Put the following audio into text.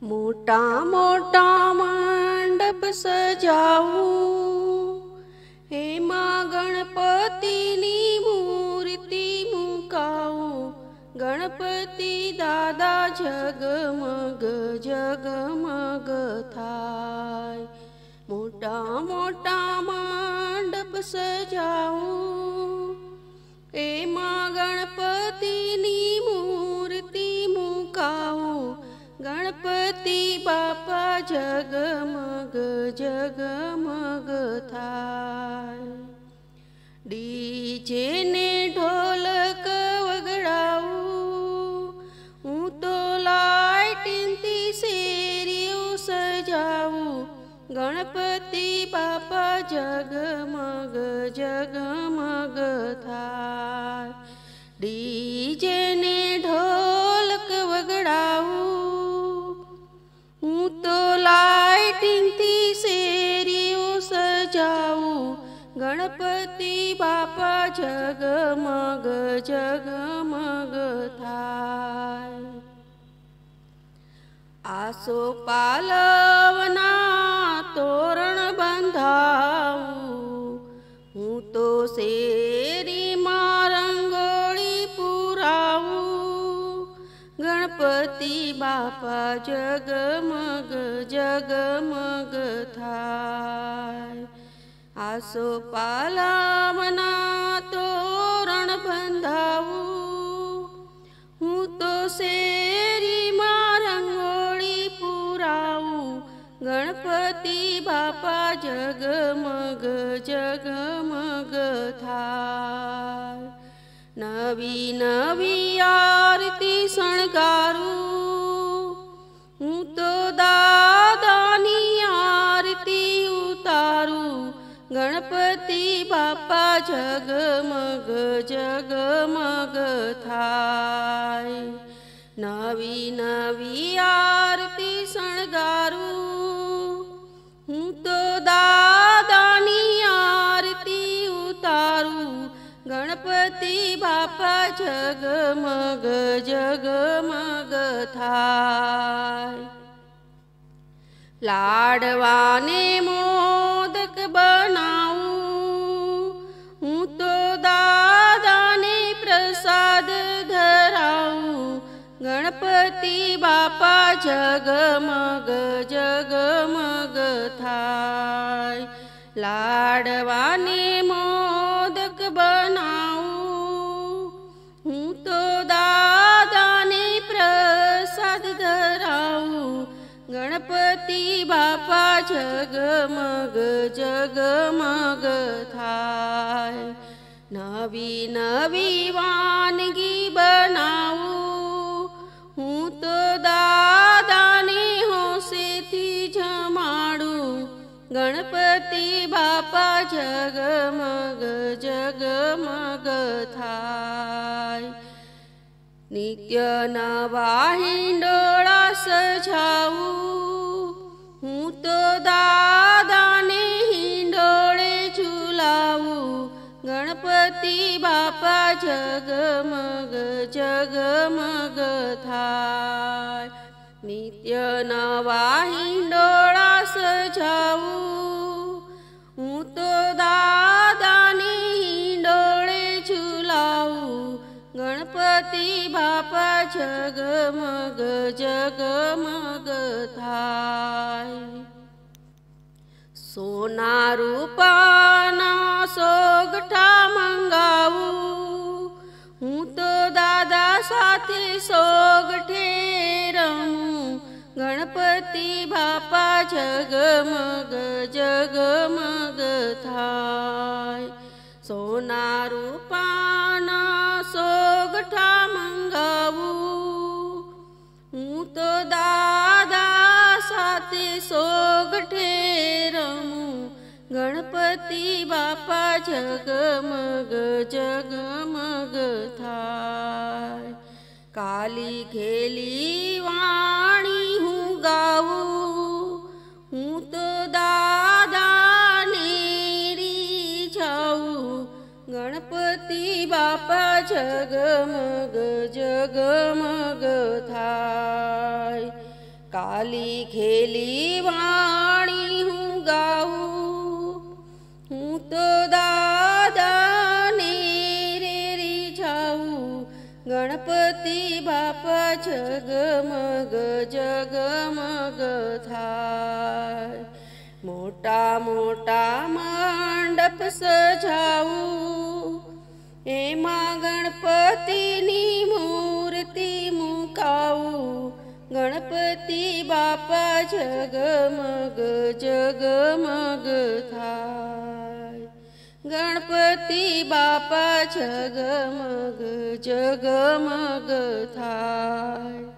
मोटा मोटा मंडप सजावू, हेमा गणपतिनी मूर्ति मुकावू। गणपति दादा जगमग जगमग थाय। मोटा मोटा मंडप सजावू, हेमा गणपतिनी मूर्ति मुकावू। गणपति बापा जगमग जगमग थाय। डीजे ने ढोलक वगड़ावू, हूँ तो लाइटिंती शेरियों सजावू। गणपति बापा जगमग जगमग थाय। डीजे ने ढोलक वगड़ावू, हूँ तो लाइटिंगथी शेरियों सजावू। गणपति बापा जगमग जगमग थाय। आसो पालवना तोरण बंधावू, हूँ तो शेरी मां रंगोળી पुरावू। गणपति बापा जगमग जगमग थाय। आसो पालवना तोरण बंधावू, हूँ तो शेरी मां रंगोળી पुरावू। गणपति बापा जगमग जगमग थाय। नवी नवी आरती शणगारू, हूँ तो दादानी आरती उतारू। गणपति बापा जगमग जगमग थाय। नवी नवी आरती शणगारू, हूँ तो दादानी आरती उतारू। गणपति बापा जगमग जगमग थाय। लाडवाने मोदक बनावू, हूँ तो दादाने प्रसाद धरावू। गणपति बापा जगमग जगमग थाय। लाडवाने मोदक बनावू, हूँ तो दादाने प्रसाद धरावू। गणपति बापा जगमग जगमग थाय। नवी नवी वानगी बनावू, हूँ तो दादाने होशेथी जमाड़ू। गणपति बापा जगमग जगमग थाय। नित्य नवा हिंडोळा सजावू, हूँ तो दादाने हिंडोळे झुलावू। गणपति बापा जगमग जगमग थाय। नित्य नवा हिंडोळा सजावू, हूँ तो दादाने हिंडोळे झुलावू। गणपति बापा जगमग जगमग थाय। सोना रूपाना सोगठा मंगावू, हूँ तो दादा साथे सोगठे रमू। गणपति बापा जगमग जगमग थाय। सोना रूपाना सोगठा मंगावू, हूँ तो दादा साथे सोगठे रमू। गणपति बापा जगमग जगमग थाय। काली घेली वाणी हूँ गावू, हूँ तो दादा नेरी जाऊ। गणपति बापा जगमग जगमग थाय। કાલી ખેલી વાણી હું ગાઉં, હું તો દાદાને રે રીઝાવું. ગણપતિ બાપા જગમગ જગમગ થાય. મોટા મોટા મંડપ સજાવું, એમાં ગણપતિની મૂર્તિ મુકાવું. ગણપતિ બાપા જગમગ જગમગ થાય. ગણપતિ બાપા જગમગ જગમગ થાય.